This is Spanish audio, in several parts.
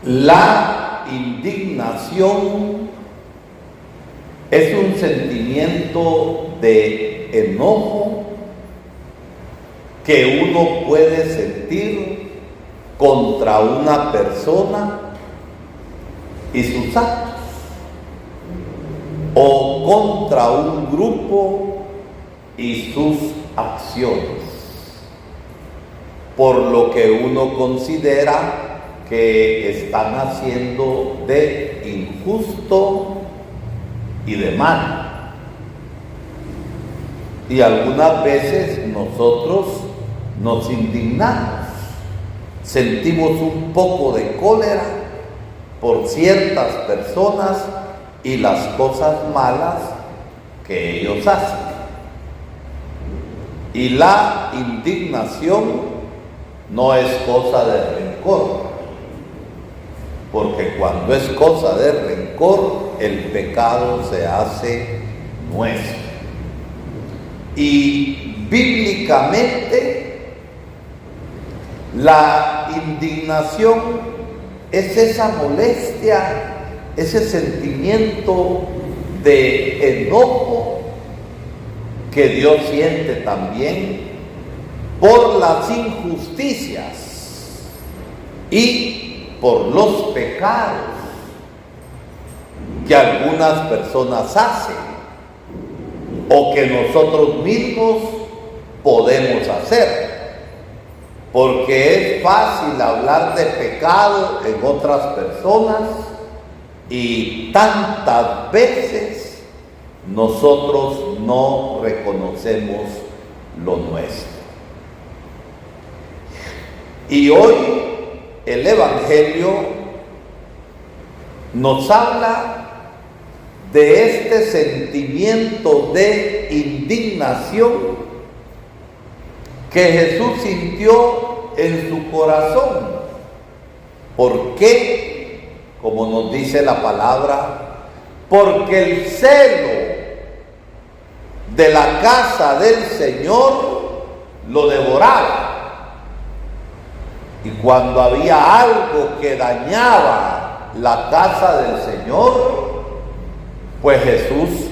La indignación es un sentimiento de enojo que uno puede sentir contra una persona y sus actos, o contra un grupo y sus acciones, por lo que uno considera que están haciendo de injusto y de mal. Y algunas veces nosotros nos indignamos, sentimos un poco de cólera por ciertas personas y las cosas malas que ellos hacen. Y la indignación no es cosa de rencor, porque cuando es cosa de rencor, el pecado se hace nuestro. Y bíblicamente, la indignación es esa molestia, ese sentimiento de enojo que Dios siente también por las injusticias y por los pecados que algunas personas hacen o que nosotros mismos podemos hacer. Porque es fácil hablar de pecado en otras personas y tantas veces nosotros no reconocemos lo nuestro. Y hoy el Evangelio nos habla de este sentimiento de indignación que Jesús sintió en su corazón. ¿Por qué? Como nos dice la palabra, porque el celo de la casa del Señor lo devoraba. Y cuando había algo que dañaba la casa del Señor, pues Jesús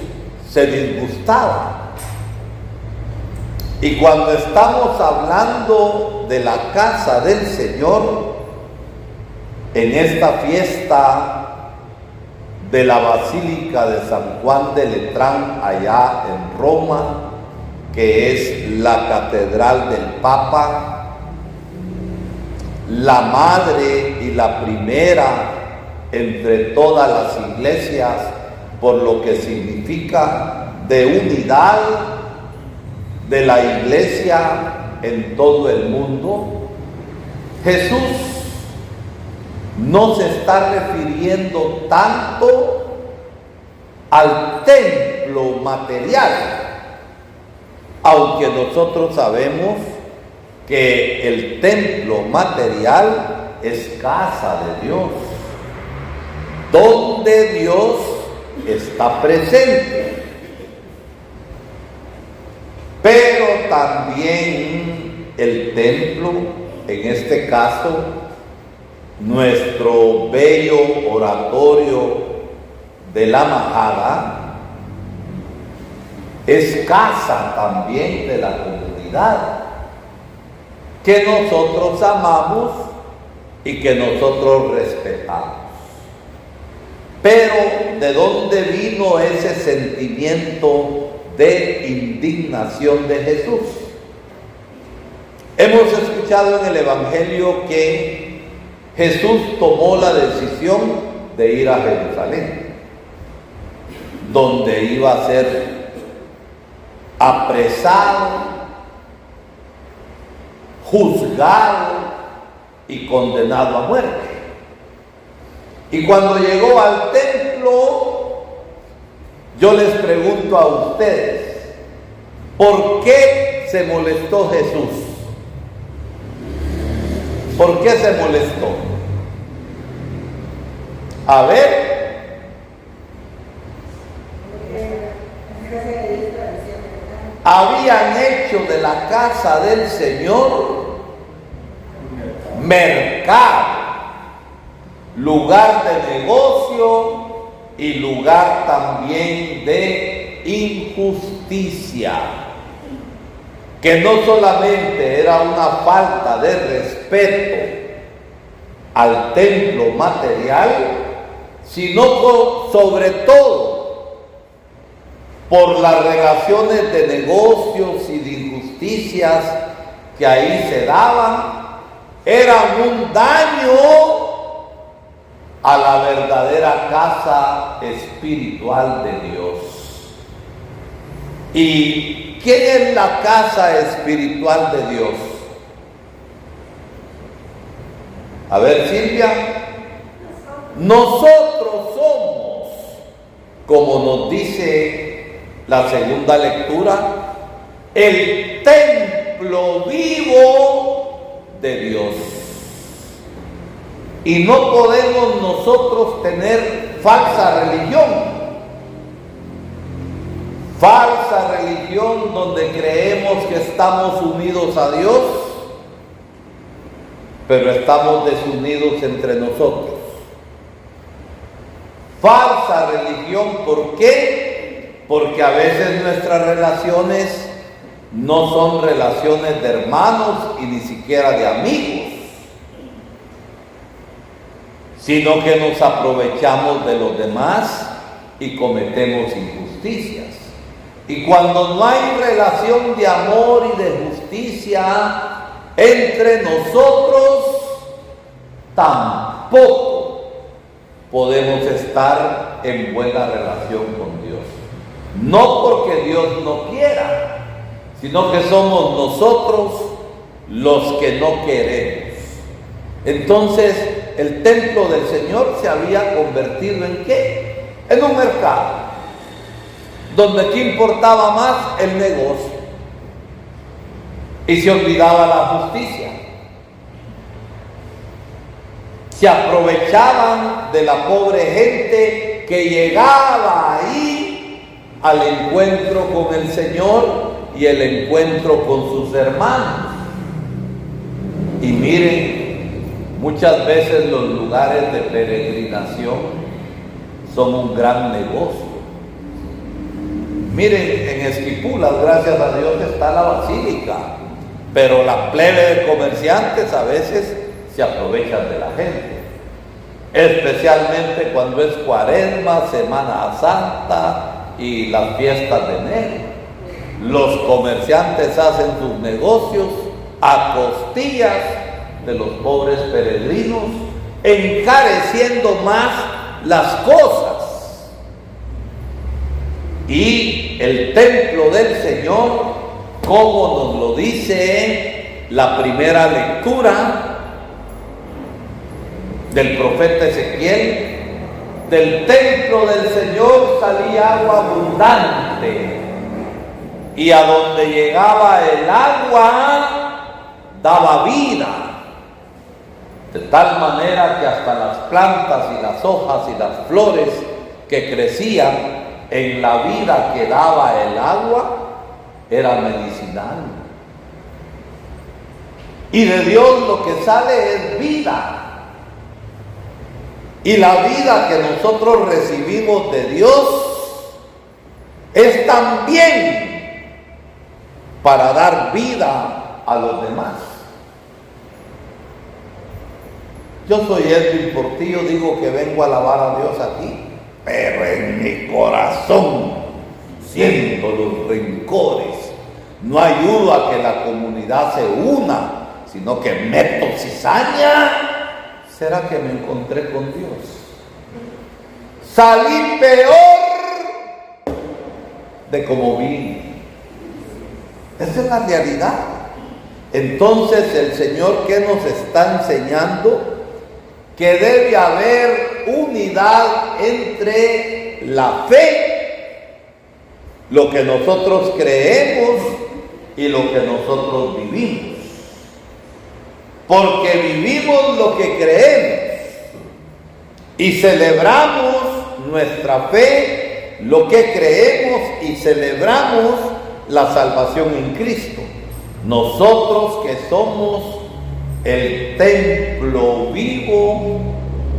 se disgustaba. Y cuando estamos hablando de la casa del Señor, en esta fiesta de la Basílica de San Juan de Letrán, allá en Roma, que es la catedral del Papa, la madre y la primera entre todas las iglesias, por lo que significa de unidad de la iglesia en todo el mundo, Jesús no se está refiriendo tanto al templo material, aunque nosotros sabemos que el templo material es casa de Dios, donde Dios está presente. Pero también el templo, en este caso, nuestro bello oratorio de la Majada, es casa también de la comunidad, que nosotros amamos y que nosotros respetamos. Pero ¿de dónde vino ese sentimiento de indignación de Jesús? Hemos escuchado en el Evangelio que Jesús tomó la decisión de ir a Jerusalén, donde iba a ser apresado, juzgado y condenado a muerte. Y cuando llegó al templo, yo les pregunto a ustedes, ¿por qué se molestó Jesús? ¿Por qué se molestó? A ver. Habían hecho de la casa del Señor mercado. lugar de negocio y lugar también de injusticia, que no solamente era una falta de respeto al templo material, sino sobre todo por las relaciones de negocios y de injusticias que ahí se daban, eran un daño a la verdadera casa espiritual de Dios. ¿Y quién es la casa espiritual de Dios? A ver, Silvia. Nosotros somos, como nos dice la segunda lectura, el templo vivo de Dios. Y no podemos nosotros tener falsa religión donde creemos que estamos unidos a Dios, pero estamos desunidos entre nosotros. Falsa religión, ¿por qué? Porque a veces nuestras relaciones no son relaciones de hermanos y ni siquiera de amigos, sino que nos aprovechamos de los demás y cometemos injusticias. Y cuando no hay relación de amor y de justicia entre nosotros, tampoco podemos estar en buena relación con Dios. No porque Dios no quiera, sino que somos nosotros los que no queremos. Entonces, el templo del Señor se había convertido ¿en qué? En un mercado, donde ¿qué importaba más? El negocio. Y se olvidaba la justicia. Se aprovechaban de la pobre gente que llegaba ahí al encuentro con el Señor y el encuentro con sus hermanos. Y miren, muchas veces los lugares de peregrinación son un gran negocio. Miren, en Esquipulas, gracias a Dios, está la basílica, pero la plebe de comerciantes a veces se aprovechan de la gente, especialmente cuando es Cuaresma, Semana Santa y las fiestas de enero. Los comerciantes hacen sus negocios a costillas de los pobres peregrinos, encareciendo más las cosas. Y el templo del Señor, como nos lo dice la primera lectura del profeta Ezequiel, del templo del Señor salía agua abundante, y a donde llegaba el agua daba vida, de tal manera que hasta las plantas y las hojas y las flores que crecían en la vida que daba el agua era medicinal. Y de Dios lo que sale es vida. Y la vida que nosotros recibimos de Dios es también para dar vida a los demás. Yo soy Edwin Portillo, digo que vengo a alabar a Dios aquí, pero en mi corazón siento los rencores. No ayudo a que la comunidad se una, sino que meto cizaña. ¿Será que me encontré con Dios? Salí peor de como vine. Esa es la realidad. Entonces el Señor, ¿qué nos está enseñando? Que debe haber unidad entre la fe, lo que nosotros creemos y lo que nosotros vivimos. Porque vivimos lo que creemos y celebramos nuestra fe, lo que creemos, y celebramos la salvación en Cristo. Nosotros que somos el templo vivo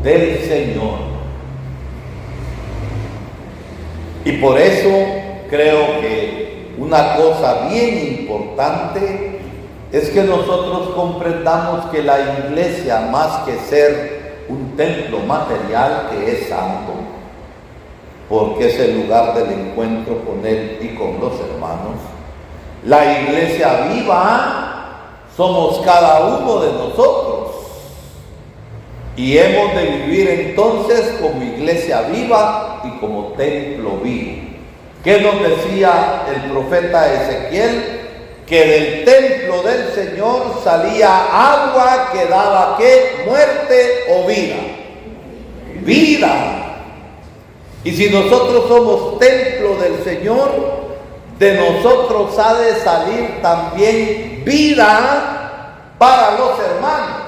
del Señor. Y por eso creo que una cosa bien importante es que nosotros comprendamos que la iglesia, más que ser un templo material que es santo, porque es el lugar del encuentro con Él y con los hermanos, la iglesia viva somos cada uno de nosotros. Y hemos de vivir entonces como iglesia viva y como templo vivo. ¿Qué nos decía el profeta Ezequiel? Que del templo del Señor salía agua que daba ¿qué? Muerte o vida. Vida. Y si nosotros somos templo del Señor, de nosotros ha de salir también vida para los hermanos.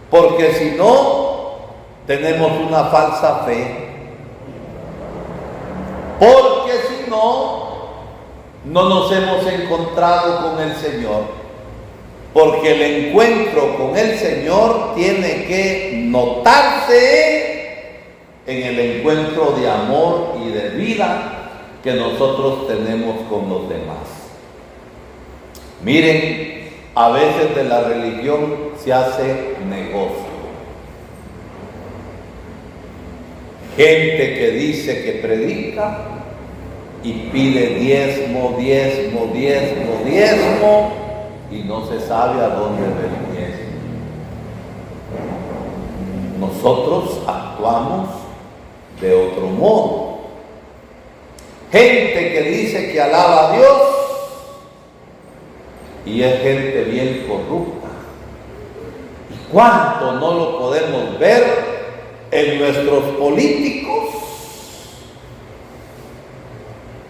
Porque si no, tenemos una falsa fe. Porque si no, no nos hemos encontrado con el Señor. Porque el encuentro con el Señor tiene que notarse en el encuentro de amor y de vida que nosotros tenemos con los demás. Miren, a veces de la religión se hace negocio. Gente que dice que predica y pide diezmo, diezmo, diezmo, diezmo, y no se sabe a dónde va el diezmo. Nosotros actuamos de otro modo. Gente que dice que alaba a Dios y es gente bien corrupta. ¿Y cuánto no lo podemos ver en nuestros políticos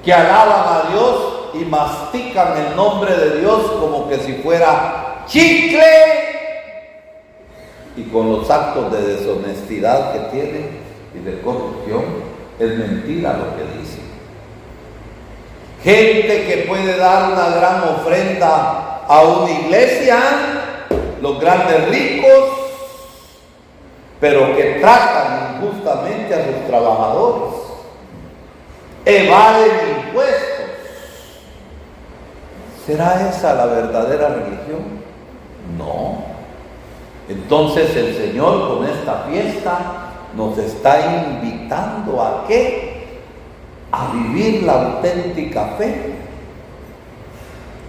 que alaban a Dios y mastican el nombre de Dios como que si fuera chicle, y con los actos de deshonestidad que tienen y de corrupción es mentira lo que dicen? Gente que puede dar una gran ofrenda a una iglesia, los grandes ricos, pero que tratan injustamente a sus trabajadores, evaden impuestos. ¿Será esa la verdadera religión? No. Entonces el Señor con esta fiesta nos está invitando ¿a qué? A vivir la auténtica fe.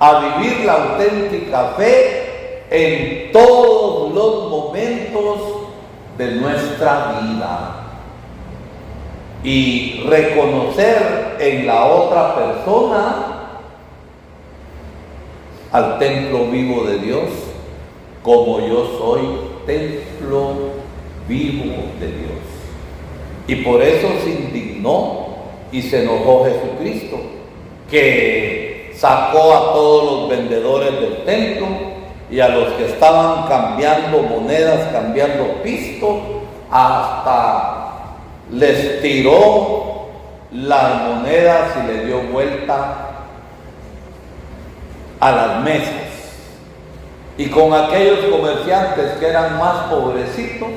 A vivir la auténtica fe en todos los momentos de nuestra vida. Y reconocer en la otra persona al templo vivo de Dios, como yo soy templo vivo de Dios. Y por eso se indignó y se enojó Jesucristo, que sacó a todos los vendedores del templo y a los que estaban cambiando monedas, cambiando pisto, hasta les tiró las monedas y le dio vuelta a las mesas. Y con aquellos comerciantes que eran más pobrecitos,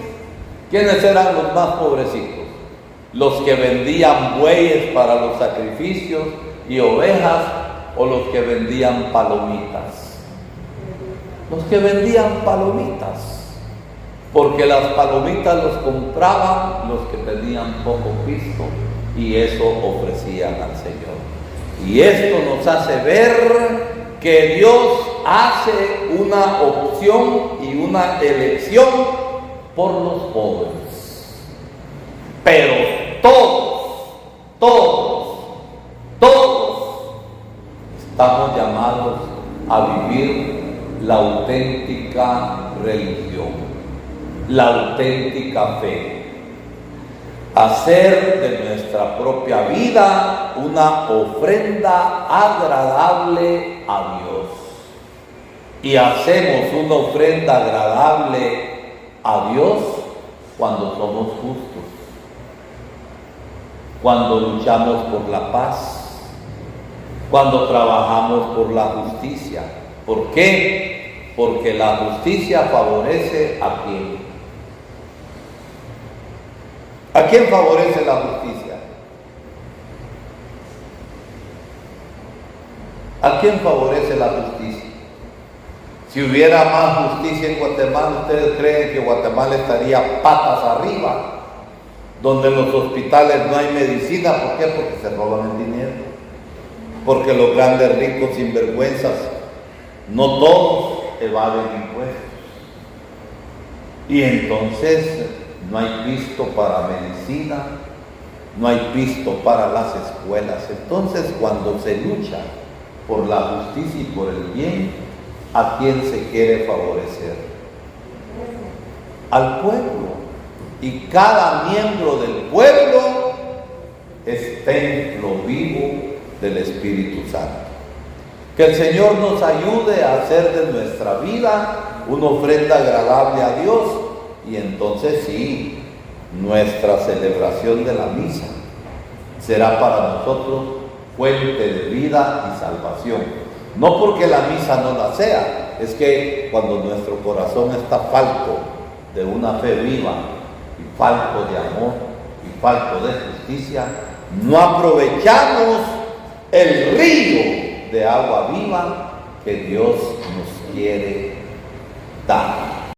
¿quiénes eran los más pobrecitos? Los que vendían bueyes para los sacrificios y ovejas, o los que vendían palomitas. Los que vendían palomitas, porque las palomitas los compraban los que tenían poco pisto y eso ofrecían al Señor. Y esto nos hace ver que Dios hace una opción y una elección por los pobres. Pero todos estamos llamados a vivir la auténtica religión, la auténtica fe. Hacer de nuestra propia vida una ofrenda agradable a Dios. Y hacemos una ofrenda agradable a Dios cuando somos justos, cuando luchamos por la paz, cuando trabajamos por la justicia. ¿Por qué? Porque la justicia favorece a quién? ¿A quién favorece la justicia? ¿A quién favorece la justicia? Si hubiera más justicia en Guatemala, ¿ustedes creen que Guatemala estaría patas arriba? Donde en los hospitales no hay medicina. ¿Por qué? Porque se roban el dinero. Porque los grandes ricos sinvergüenzas, no todos evaden impuestos. Y entonces no hay pisto para medicina, no hay pisto para las escuelas. Entonces, cuando se lucha por la justicia y por el bien, ¿a quién se quiere favorecer? Al pueblo. Y cada miembro del pueblo es templo vivo del Espíritu Santo. Que el Señor nos ayude a hacer de nuestra vida una ofrenda agradable a Dios, y entonces sí, nuestra celebración de la misa será para nosotros fuente de vida y salvación. No porque la misa no la sea, es que cuando nuestro corazón está falto de una fe viva y falto de amor y falto de justicia, no aprovechamos el río de agua viva que Dios nos quiere dar.